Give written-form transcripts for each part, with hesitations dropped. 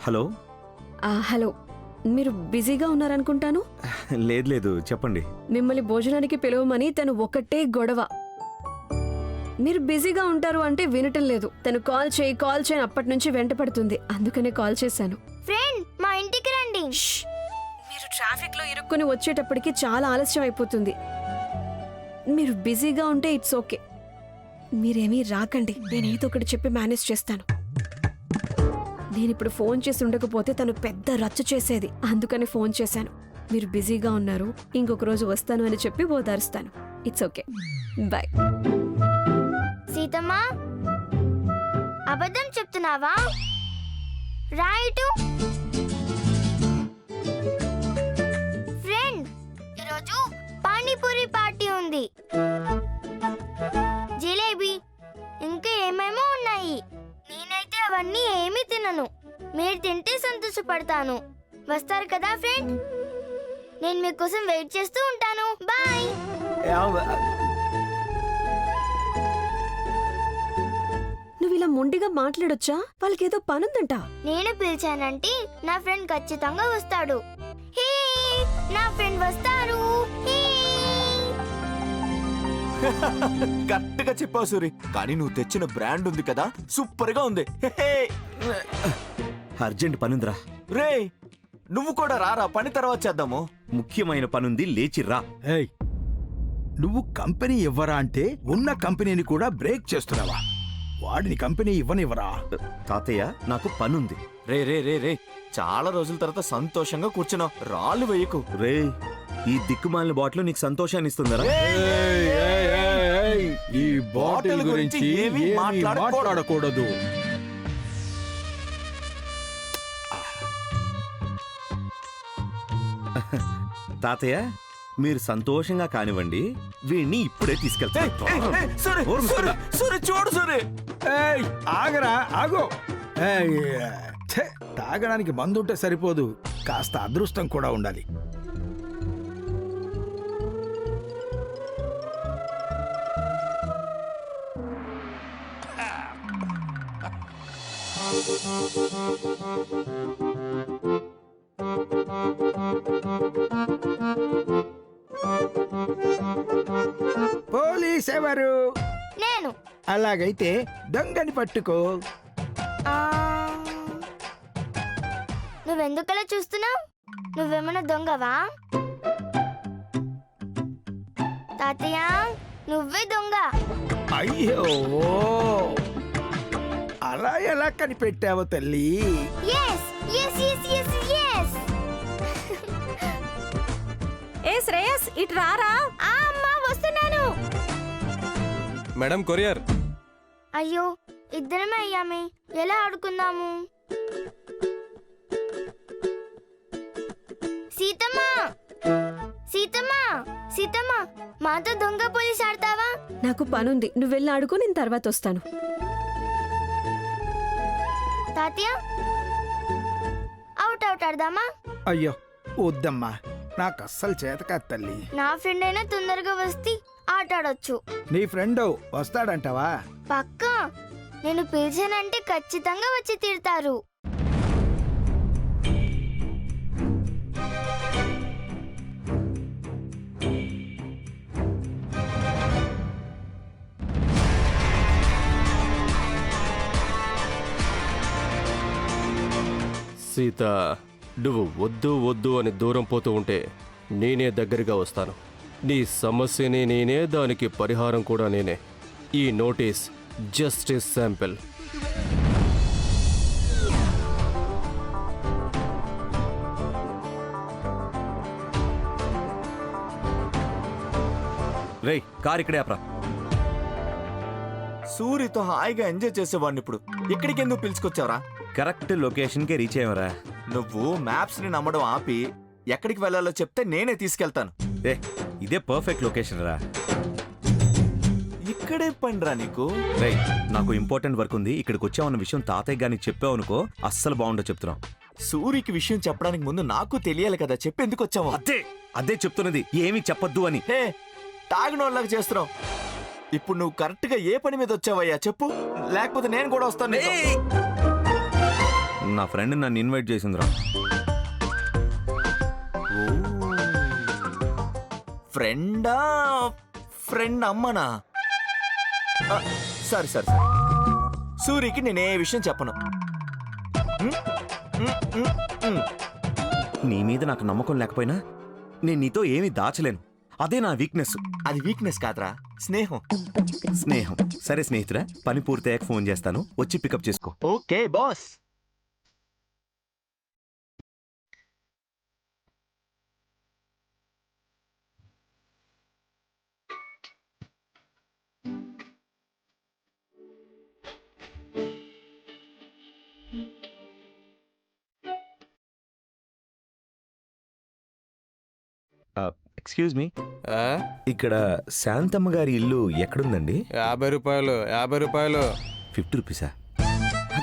Hello. Hello, మీరు బిజీగా ఉన్నారనుకుంటాను. లేదు చెప్పండి. మిమ్మల్ని భోజనానికి పిలవమని తను ఒకటే గొడవ. మీరు బిజీగా ఉంటారు అంటే వినటం లేదు. తను కాల్ చేయని అప్పటి నుంచి వెంట పడుతుంది. అందుకనే కాల్ చేశాను. ఫ్రెండ్, మా ఇంటికి రండి. మీరు ట్రాఫిక్ లో ఇరుక్కుని వచ్చేటప్పటికి చాలా ఆలస్యం అయిపోతుంది. మీరు బిజీగా ఉంటే ఇట్స్ ఓకే. మీరేమీ రాకండి, నేనేదో ఒకటి చెప్పి మేనేజ్ చేస్తాను. నేనిప్పుడు ఫోన్ చేసి ఉండకపోతే తను పెద్ద రచ్చ చేసేది. అందుకని ఫోన్ చేశాను. మీరు బిజీగా ఉన్నారు, ఇంకొక రోజు వస్తాను అని చెప్పి ఓదారుస్తాను. It's okay, bye. సీతమ్మా, అబద్ధం చెప్తున్నావా? రైట్ ఫ్రెండ్, ఈరోజు పానీపూరి పార్టీ ఉంది. జిలేబీ ఇంకా ఏమేమో ఉన్నాయి. నేనైతే అవన్నీ ఏమీ తినను. మీరు తింటే సంతోషపడతాను. వస్తారు కదా ఫ్రెండ్? నేను మీకోసం వెయిట్ చేస్తూ ఉంటాను. బాయ్. నువ్వు ఇలా మొండిగా మాట్లాడొచ్చా? వాళ్ళకేదో పనుందంట. నేను పిలిచానంటే నా ఫ్రెండ్ ఖచ్చితంగా వస్తాడు. హే, నా ఫ్రెండ్ వస్తారు. కరెక్ట్గా చెప్పావు సూరి. కానీ నువ్వు తెచ్చిన బ్రాండ్ ఉంది కదా, సూపర్ గా ఉంది. అర్జెంట్ పనుందిరా. రే, నువ్వు కూడా రారా, పని తర్వాత చేద్దాము. ముఖ్యమైన పనుంది, లేచి రా. ఏయ్, నువ్వు కంపెనీ ఇవ్వరా అంటే ఉన్న కంపెనీని కూడా బ్రేక్ చేస్తున్నావా? వాడిని కంపెనీ ఇవ్వనివ్వరా? తాతయ్య, నాకు పనుంది. రే రే రే రే చాలా రోజుల తర్వాత సంతోషంగా కూర్చున్నావు. రాళ్ళు వేయకు. రే, ఈ దిక్కుమాలిన బాటిల్ నీకు సంతోషాన్ని ఇస్తుందరా? ఈ బాటిల్ గురించి ఏమీ మాట్లాడకూడదు. తాతయ్య, మీరు సంతోషంగా కానివ్వండి, వీణ్ణి ఇప్పుడే తీసుకెళ్తాను. చూడు సూరి. ఏయ్, ఆగరా, ఆగో. ఏయ్, ఛే, తాగడానికి మందుంటే సరిపోదు, కాస్త అదృష్టం కూడా ఉండాలి. పోలీస్ ఎవరు? నేను. అలాగైతే దొంగని పట్టుకో. నువ్వెందుకలా చూస్తున్నావు? నువ్వేమన్నా దొంగవా? తాతయ్య, నువ్వే దొంగ. అయ్యో, అలా ఎలా కనిపెట్టావో తల్లి? yes yes yes yes yes. ఏ శ్రేయస్, ఇటు రారా. అమ్మా, వస్తున్నాను. Madam, courier. అయ్యో, ఇద్దరమే అయ్యామే, ఎలా ఆడుకుందాము? సీతమ్మా, సీతమ్మా, సీతమ్మా, మాతో దొంగ పోలీస్ ఆడతావా? నాకు పనుంది, నువ్వు వెళ్ళి ఆడుకో, నేను తర్వాత వస్తాను. తాతయ్య, అవుట్ అవుట్ ఆడదామా? అయ్యో వద్దమ్మా, నాకు అస్సలు చేత కాదు తల్లి. నా ఫ్రెండ్ అయినా తొందరగా వస్తే ఆట ఆడొచ్చు. నీ ఫ్రెండ్ వస్తాడంటావా? పక్కా, నేను పిలిచానంటే ఖచ్చితంగా వచ్చి తీరుతారు. సీత, నువ్వు వద్దు వద్దు అని దూరం పోతూ ఉంటే నేనే దగ్గరగా వస్తాను. నీ సమస్యని నేనే, దానికి పరిహారం కూడా నేనే. ఈ నోటీస్ జస్ట్ ఏ శాంపిల్. రేయ్, కార్ ఇక్కడే ఆపరా. సూరితో హాయిగా ఎంజాయ్ చేసేవాడిని ఇప్పుడు ఇక్కడికి ఎందుకు పిలుచుకొచ్చావరా? కరెక్ట్ లొకేషన్ కే రీచ్ అయ్యావరా? నువ్వు మ్యాప్స్ ని నమ్మడం ఆపి ఎక్కడికి వెళ్ళాలో చెప్తే నేనే తీసుకెళ్తాను. ఏ, ఇదే పర్ఫెక్ట్ లొకేషన్ రా. ఇక్కడే పనిరా నీకు? రేయ్, నాకు ఇంపార్టెంట్ వర్క్ ఉంది, ఇక్కడికి వచ్చావన్న విషయం తాతయ్య గారికి చెప్పావు అనుకో, అస్సలు బాగుండో చెప్తున్నావు. సూరికి విషయం చెప్పడానికి ముందు నాకు తెలియాలి కదా, చెప్పి ఎందుకు వచ్చావు? అదే చెప్తున్నది, ఏమీ చెప్పొద్దు అని. హే, తాగినోళ్ళకి చేస్తున్నావు. ఇప్పుడు నువ్వు కరెక్ట్ గా ఏ పని మీద వచ్చావయ్యా చెప్పు, లేకపోతే నేను కూడా వస్తాను. నా ఫ్రెండ్ నన్ను ఇన్వైట్ చేసిందిరా. ఫ్రెండా? ఫ్రెండ్ అమ్మనా? సరే సరే సరే, సూరికి నేను ఏ విషయం చెప్పను. నీ మీద నాకు నమ్మకం లేకపోయినా నేను నీతో ఏమీ దాచలేను. అదే నా వీక్నెస్. అది వీక్నెస్ కాదురా, స్నేహం. స్నేహం. సరే స్నేహితురా, పని పూర్తయ్యాక ఫోన్ చేస్తాను, వచ్చి పికప్ చేసుకో. Okay boss. ఎక్స్క్యూజ్ మీ, ఆ? ఇక్కడ శాంతమ్మ గారి ఇల్లు ఎక్కడుందండి? 50 రూపాయలు 50 రూపాయలు. 50 రూపీసా?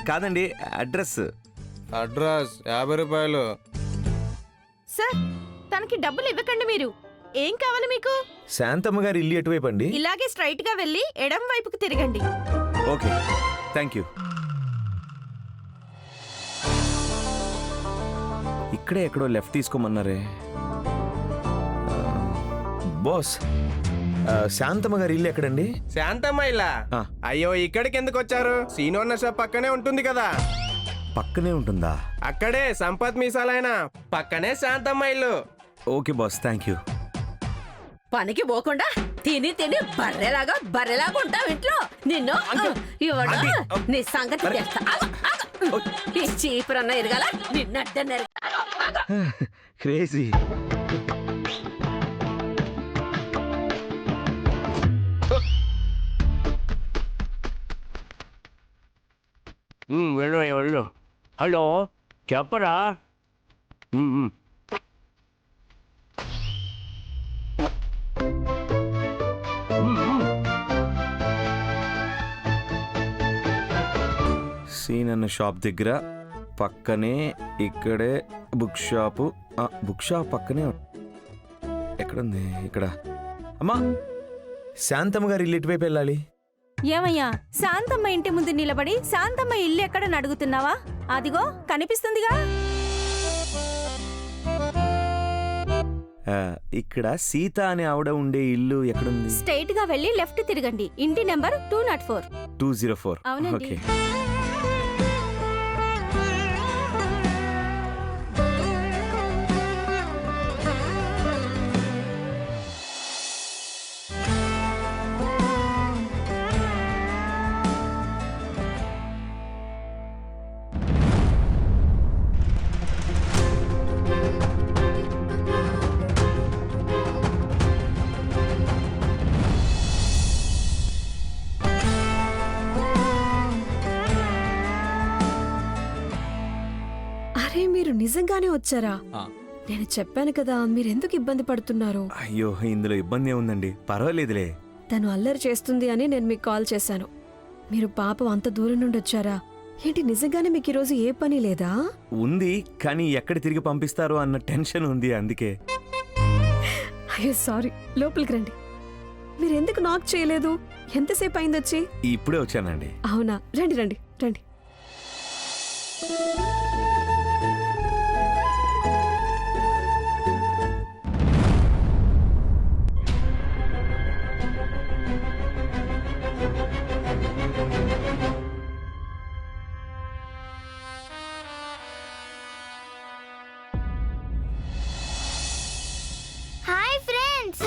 కాదండి, అడ్రస్. అడ్రస్ 50 రూపాయలు. సార్, తనకి డబ్బులు ఇవ్వకండి మీరు. ఏం కావాలి మీకు? శాంతమ్మ గారి ఇల్లు ఎటువైపు అండి? ఇలాగే స్ట్రైట్ గా వెళ్ళి ఎడం వైపుకు తిరగండి. Okay, thank you. ఇక్కడే ఎక్కడో లెఫ్ట్ తీసుకోమన్నారే. బాస్, శాంతమ్మ గారి ఇల్లు ఎక్కడండి? శాంతమ్మ ఇల్లా? ఆ. అయ్యో, ఇక్కడికి ఎందుకు వచ్చారు? సీనోన్న షాప్ పక్కనే ఉంటుంది కదా. పక్కనే ఉంటుందా? అక్కడే సంపత్ మీసాలైన పక్కనే శాంతమ్మ ఇల్లు. Okay boss, thank you. పనికి పోకుండా తిని తిని బర్రెలాగా ఉంటావు ఇంట్లో. నిన్ను ఇవ్వడు నీ సంగతి చేస్తా. ఆగు, ఆగు. ఈ చీపురన్న ఎరగాల నిన్నట్ట. క్రేజీ. వెళ్ళు. హలో, చెప్పరా? సీన్ అన్న షాప్ దగ్గర పక్కనే ఇక్కడే బుక్ షాపు. బుక్ షాప్ పక్కనే ఎక్కడుంది? ఇక్కడ. అమ్మా, శాంతమ్మ గారి ఇల్లు ఎటువైపు వెళ్ళాలి? ఏమయ్యా, శాంతమ్మ ఇంటి ముందు నిలబడి శాంతమ్మ ఇల్లు ఎక్కడని అడుగుతున్నావా? అదిగో కనిపిస్తుందిగా. ఇక్కడ సీత అనే ఆవిడ ఉండే ఇల్లు ఎక్కడుంది? స్ట్రైట్ గా వెళ్ళి లెఫ్ట్ తిరగండి. ఇంటి నెంబర్ 204. 204. అవునండి. ఓకే. అరే, మీరు నిజంగానే వచ్చారా? నేను చెప్పాను కదా, మీరెందుకు ఇబ్బంది పడుతున్నారు. అయ్యో, ఇందులో ఇబ్బంది ఏముందండి, పర్వాలేదులే. తను అల్లరి చేస్తుంది అని నేను మీకు కాల్ చేశాను. మీరు పాపం అంత దూరం నుండి వచ్చారా? ఏంటి, నిజంగానే మీకు ఈరోజు ఏ పని లేదా? ఉంది, కానీ ఎక్కడ తిరిగి పంపిస్తారో అన్న టెన్షన్ ఉంది, అందుకే. అయ్యో సారీ, లోపలికి రండి. మీరెందుకు నాక్ చేయలేదు? ఎంతసేపు అయింది వచ్చి? ఇప్పుడే వచ్చానండి. అవునా, రండి రండి రండి. Hi friends.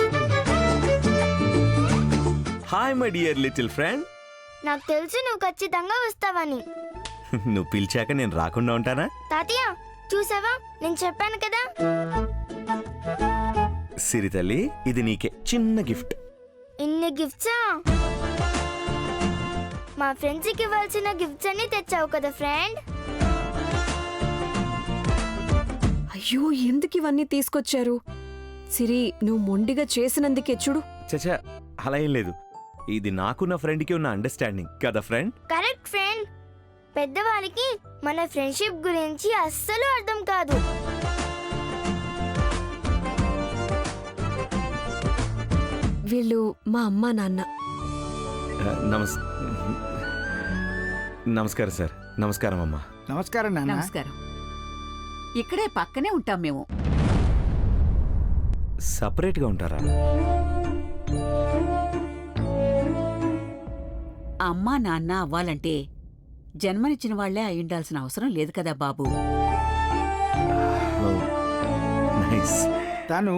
Hi my dear little friend. నాకు తెలుసు నువ్వు ఖచ్చితంగా వస్తావని. నువ్వు పిలిచాక నేను రాకుండా ఉంటానా? తాతయ్య, చూసావా, నేను చెప్పాను కదా. సిరి తల్లి, ఇది నీకే చిన్న గిఫ్ట్. ఇన్ని గిఫ్ట్సా? మా ఫ్రెండ్స్కి ఇవ్వాల్సిన గిఫ్ట్స్ అన్ని తెచ్చావు కదా ఫ్రెండ్. అయ్యో, ఎందుకు ఇవన్నీ తీసుకొచ్చారు? సిరి, నువ్వు మొండిగా చేసినందుకే చూడు. చచా, అలా ఏం లేదు. ఇది నాకు నా ఫ్రెండ్కి ఉన్న అండర్స్టాండింగ్ కదా ఫ్రెండ్. Correct friend. పెద్దవాళ్ళకి మన ఫ్రెండ్షిప్ గురించి అస్సలు అర్థం కాదు. వీళ్ళు మా అమ్మా నాన్న. నమస్కారం సార్. నమస్కారం అమ్మా. నమస్కారం నాన్న. నమస్కారం. ఇక్కడే పక్కనే ఉంటాం మేము. సపరేట్గా ఉంటారా? అమ్మా నాన్న అవ్వాలంటే జన్మనిచ్చిన వాళ్లే అయ్యుండాల్సిన అవసరం లేదు కదా బాబు. ఓ, నైస్. తను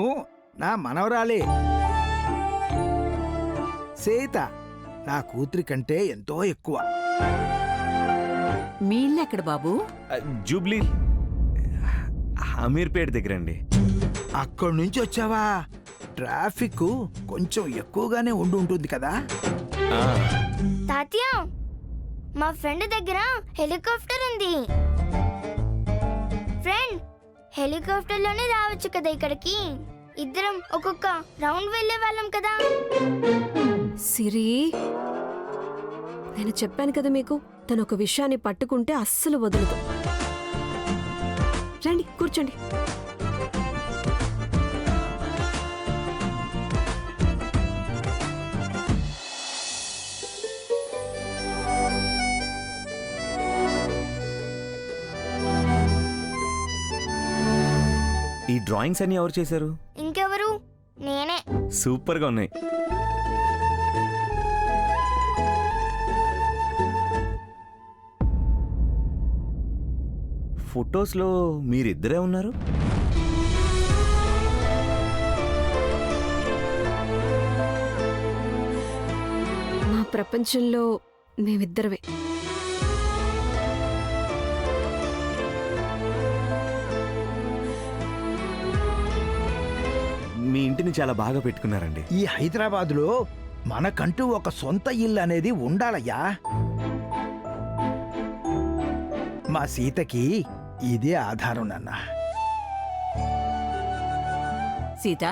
నా మనవరాలే. సీత నా కూతురి కంటే ఎంతో ఎక్కువ. మీ ఇల్లు ఎక్కడ బాబు? జూబ్లీ అమీర్పేట దగ్గర అండి. అక్కడి నుంచి వచ్చావా? ట్రాఫిక్ కొంచెం ఎక్కువగానే ఉంటుంది కదా. తాతయ్య, మా ఫ్రెండ్ దగ్గర హెలికాప్టర్ ఉంది. ఫ్రెండ్, హెలికాప్టర్లోనే రావచ్చు కదా ఇక్కడికి. ఇద్దరం ఒక్కొక్క రౌండ్ వెళ్ళే వాళ్ళం కదా. సిరి, నేను చెప్పాను కదా మీకు, తను ఒక విషయాన్ని పట్టుకుంటే అస్సలు వదలదు. రండి కూర్చోండి. ఈ డ్రాయింగ్స్ అన్ని ఎవరు చేశారు? ఇంకెవరు? నేనే. సూపర్గా ఉన్నాయి. ఫొటోస్లో మీరిద్దరే ఉన్నారు. మా ప్రపంచంలో మేమిద్దరమే. మీ ఇంటిని చాలా బాగా పెట్టుకున్నారండి. ఈ హైదరాబాదులో మనకంటూ ఒక సొంత ఇల్లు అనేది ఉండాలయ్యా. మా సీతకి ఇదే ఆధారం నాన్న. సీత,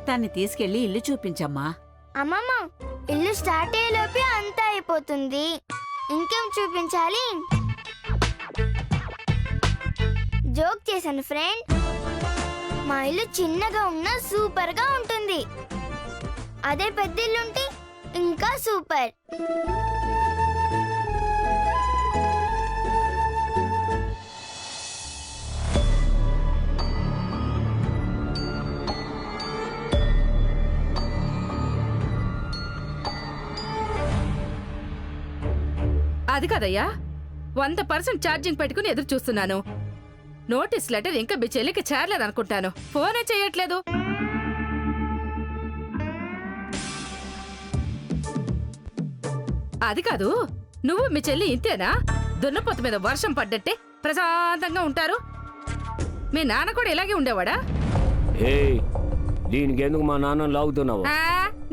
తన్ని తీసుకెళ్లి ఇల్లు చూపించమ్మా. అమ్మమ్మ, ఇల్లు స్టార్ట్ అయ్యేలోపే అంతా అయిపోతుంది. ఇంకేం చూపించాలి? జోక్ చేశాను ఫ్రెండ్. మా ఇల్లు చిన్నగా ఉన్నా సూపర్ గా ఉంటుంది. అదే పెద్ద ఇల్లు ఉంటే ఇంకా సూపర్. అది కదయ్యా, 100% ఛార్జింగ్ పెట్టుకుని ఎదురు చూస్తున్నాను. నోటీస్ లెటర్ ఇంకా మీ చెల్లికి చేరలేదనుకుంటాను. ఫోనే చేయట్లేదు. అది కాదు, నువ్వు మీ చెల్లి ఇంతేనా? దున్నపోతు మీద వర్షం పడ్డట్టే ప్రశాంతంగా ఉంటారు. మీ నాన్న కూడా ఇలాగే ఉండేవాడా? దీనికి ఎందుకు మా నాన్న లాగుతున్నావు?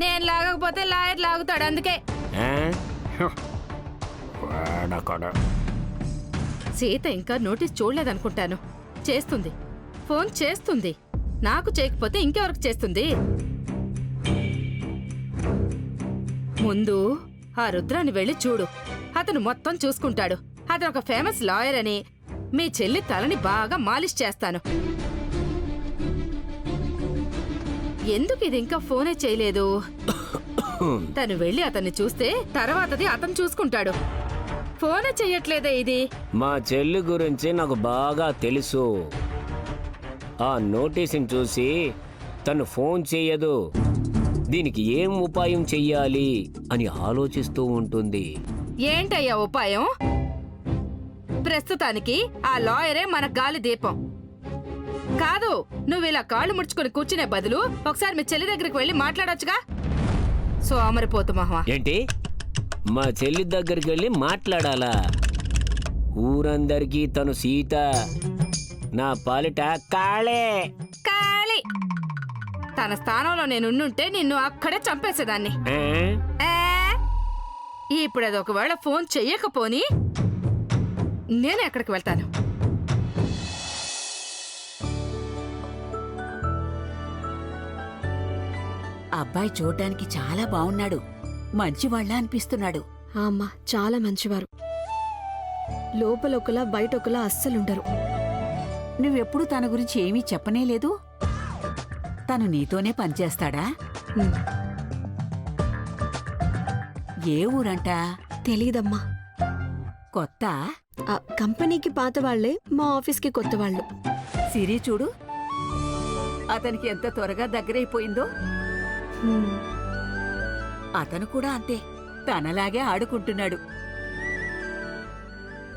నేను లాగకపోతే లాయర్ లాగుతాడు, అందుకే. సీత ఇంకా నోటీస్ చూడలేదనుకుంటాను. చేస్తుంది, ఫోన్ చేస్తుంది. నాకు చేయకపోతే ఇంకెవరికి చేస్తుంది? ముందు ఆ రుద్రాన్ని వెళ్ళి చూడు. అతను మొత్తం చూసుకుంటాడు. అతను ఒక ఫేమస్ లాయర్ అని. మీ చెల్లి తలని బాగా మాలిష్ చేస్తాను. ఎందుకు ఇది ఇంకా ఫోనే చేయలేదు? తను వెళ్ళి అతన్ని చూస్తే తర్వాతది అతను చూసుకుంటాడు. ఫోనే చెయ్యట్లేదే ఇది. మా చెల్లి గురించి నాకు బాగా తెలుసు. ఆ నోటీసుని చూసి తను ఫోన్ చెయ్యదు. దీనికి ఏం ఉపాయం చెయ్యాలి అని ఆలోచిస్తూ ఉంటుంది. ఏంటయ్యా ఉపాయం? ప్రస్తుతానికి ఆ లాయరే మన గాలి దీపం. కాదు, నువ్వు ఇలా కాళ్ళు ముడుచుకుని కూర్చునే బదులు ఒకసారి మీ చెల్లి దగ్గరికి వెళ్ళి మాట్లాడొచ్చుగా. సోమరిపోతు మహా. ఏంటి? మా చెల్లి దగ్గరికి వెళ్ళి మాట్లాడాలా? ఊరందరికీ తను సీత, నా పాలిట కాళే. కాళీ. తన స్థానంలో నేనుంటే నిన్ను అక్కడే చంపేసేదాన్ని. ఇప్పుడు అది ఒకవేళ ఫోన్ చెయ్యకపోని నేను ఎక్కడికి వెళ్తాను? అబ్బాయి చూడ్డానికి చాలా బాగున్నాడు. మంచివాళ్ళ అనిపిస్తున్నాడు. ఆ అమ్మ చాలా మంచివారు. లోపలొకలా బయటొకలా అస్సలుండరు. నువ్వెప్పుడు తన గురించి ఏమీ చెప్పనేలేదు. తను నీతోనే పనిచేస్తాడా? ఉమ్, ఏ ఊరంట? తెలీదమ్మా. కొత్త ఆ, కంపెనీకి పాత వాళ్లే, మా ఆఫీస్కి కొత్త వాళ్ళు. సిరి చూడు, అతనికి ఎంత త్వరగా దగ్గరైపోయిందో. హ్మ్. అతను కూడా అంతే, తనలాగే ఆడుకుంటున్నాడు.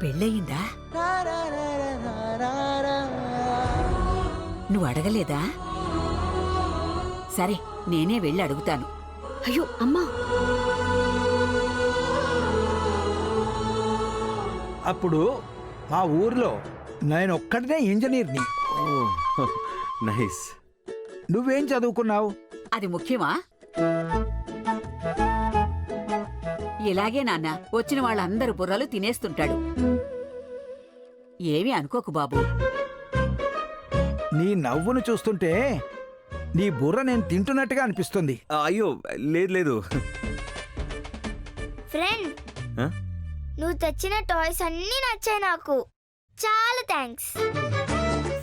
పెళ్ళయిందా? నువ్వు అడగలేదా? సరే, నేనే వెళ్ళి అడుగుతాను. అయ్యో అమ్మా, అప్పుడు మా ఊర్లో నేను ఒక్కడనే ఇంజనీర్ని. ఓ నైస్. నువ్వేం చదువుకున్నావు? అది ముఖ్యమా? ఇలాగే నాన్న వచ్చిన వాళ్ళందరూ బుర్రలు తినేస్తుంటాడు. ఏమీ అనుకోకు బాబు. నీ నవ్వును చూస్తుంటే నీ బుర్ర నేను తింటున్నట్టుగా అనిపిస్తుంది. అయ్యో లేదు లేదు. ఫ్రెండ్, ఆ? నువ్వు తెచ్చిన టాయ్స్ అన్నీ నచ్చాయి నాకు. చాలా థ్యాంక్స్.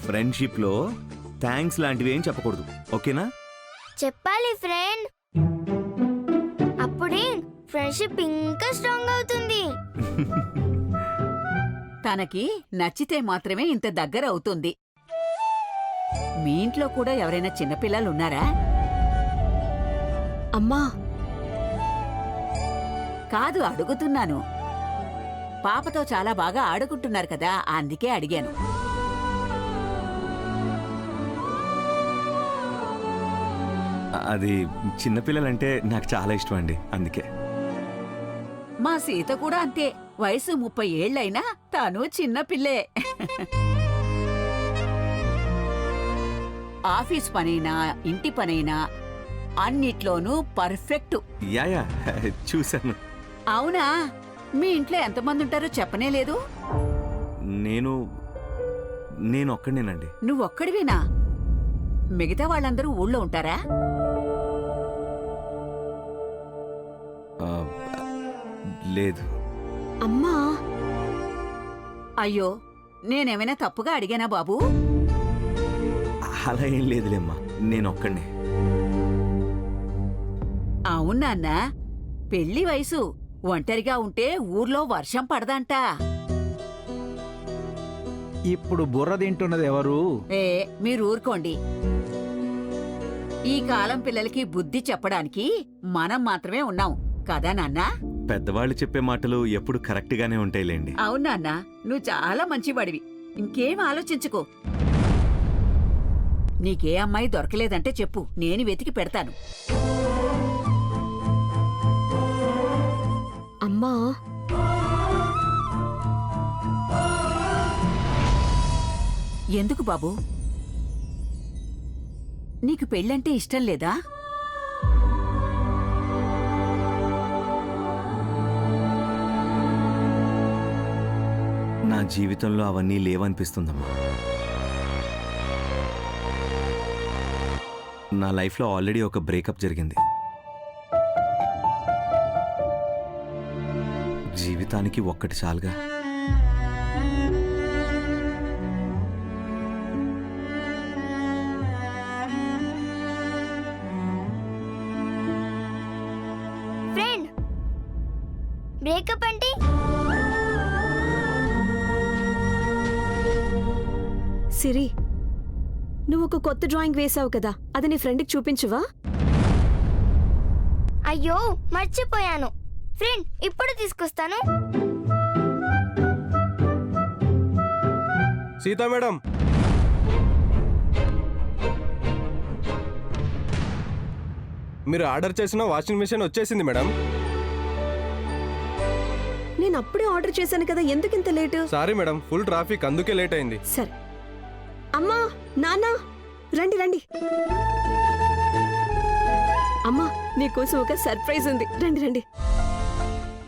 ఫ్రెండ్షిప్లో థ్యాంక్స్ లాంటివి ఏం చెప్పకూడదు, ఓకేనా? చెప్పాలి ఫ్రెండ్, అప్పుడే ఫ్రెండ్షిప్ ఇంకా స్ట్రాంగ్ అవుతుంది. తనకి నచ్చితే మాత్రమే ఇంత దగ్గర అవుతుంది. మీ ఇంట్లో కూడా ఎవరైనా చిన్నపిల్లలున్నారా? అమ్మా, కాదు, అడుగుతున్నాను. పాపతో చాలా బాగా ఆడుకుంటున్నారు కదా, అందుకే అడిగాను. అది చిన్నపిల్లలంటే నాకు చాలా ఇష్టం అండి, అందుకే. మా సీత కూడా అంతే. వయసు 30 ఏళ్లైనా తాను చిన్నపిల్లే. ఆఫీస్ పనైనా ఇంటి పనైనా అన్నిట్లోనూ పర్ఫెక్ట్. యా చూశాను. అవునా? మీ ఇంట్లో ఎంతమంది ఉంటారో చెప్పనే లేదు. నేను ఒక్కడేనండి. నువ్వొక్కడివేనా? మిగతా వాళ్ళందరూ ఊళ్ళో ఉంటారా? ఆ, లేదు. అమ్మా, అయ్యో, నేనేమైనా తప్పుగా అడిగానా బాబూ? అలా ఏం లేదులేమ్మా, నేను ఒక్కడే. అవునాన్నా, పెళ్లి వయసు. ఒంటరిగా ఉంటే ఊర్లో వర్షం పడదంట. ఇప్పుడు బుర్ర తింటున్నది ఎవరు? మీరు ఊరుకోండి. ఈ కాలం పిల్లలకి బుద్ధి చెప్పడానికి మనం మాత్రమే ఉన్నాం కదా నాన్నా? పెద్దవాళ్ళు చెప్పే మాటలు ఎప్పుడు కరెక్ట్ గానే ఉంటాయిలేండి. అవునాన్నా, నువ్వు చాలా మంచివాడివి. ఇంకేం ఆలోచించుకో. నీకే అమ్మాయి దొరకలేదంటే చెప్పు, నేను వెతికి పెడతాను. అమ్మా, ఎందుకు బాబూ? నీకు పెళ్ళంటే ఇష్టం లేదా? నా జీవితంలో అవన్నీ లేవనిపిస్తుందమ్మా. నా లైఫ్లో ఆల్రెడీ ఒక బ్రేకప్ జరిగింది. జీవితానికి ఒక్కటి చాలుగా. ఫ్రెండ్, బ్రేకప్ అంటే సిరి, నువ్వు ఒక కొత్త డ్రాయింగ్ వేసావు కదా, అది నీ ఫ్రెండ్కి చూపించువా? అయ్యో మర్చిపోయాను. ఫ్రెండ్, ఇప్పుడు తీసుకొస్తాను. సీతా మేడం, మీరు ఆర్డర్ చేసిన వాషింగ్ మెషిన్ వచ్చేసింది మేడం. నేను అప్పుడే ఆర్డర్ చేశాను కదా, ఎందుకింత late? Sorry madam, full traffic, అందుకే లేట్ అయింది. సరే. అమ్మా, నాన్న, రండి రండి. అమ్మా, నీకోసం ఒక సర్ప్రైజ్ ఉంది, రండి రండి.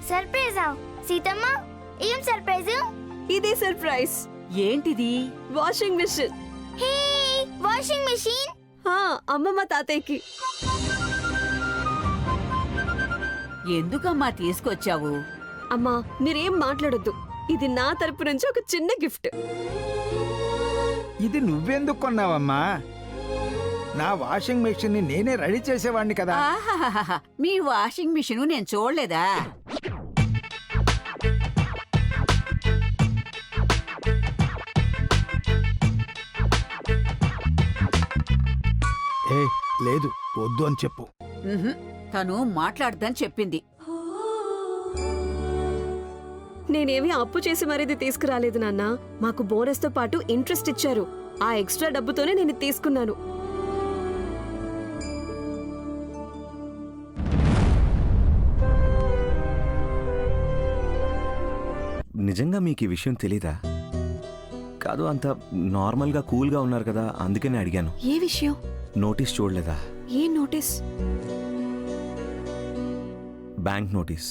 సర్ప్రైజా? సీతమ్మ, ఏం సర్ప్రైజ్? ఇదే సర్ప్రైజ్. ఏంటిది? Washing machine. Hey, washing machine? అమ్మమ్మ తాతయ్యకి. ఎందుకమ్మా తీసుకొచ్చావు? అమ్మా, మీరేం మాట్లాడొద్దు. ఇది నా తరపు నుంచి ఒక చిన్న గిఫ్ట్. ఇది నువ్వెందుకు కొన్నావమ్మా? నా వాషింగ్ మెషిన్ ని నేనే రెడీ చేసేవాడిని కదా. ఆహాహాహా, మీ వాషింగ్ మిషన్ నేను చూడలేదా? లేదు వద్దు అని చెప్పు. ఉహుం, తను మాట్లాడదని చెప్పింది. నేనేమి అప్పు చేసి మరీది తీసుకురాలేదు నాన్న. మాకు బోనస్తో పాటు ఇంట్రెస్ట్ ఇచ్చారు. ఆ ఎక్స్ట్రా డబ్బుతోనే నేను ఇది తీసుకున్నాను. నిజంగా మీకు ఈ విషయం తెలీదా? కాదు, అంత నార్మల్గా కూల్గా ఉన్నారు కదా, అందుకనే అడిగాను. ఏ విషయం? నోటీస్ చూడలేదా? ఏ నోటీస్? Bank notice.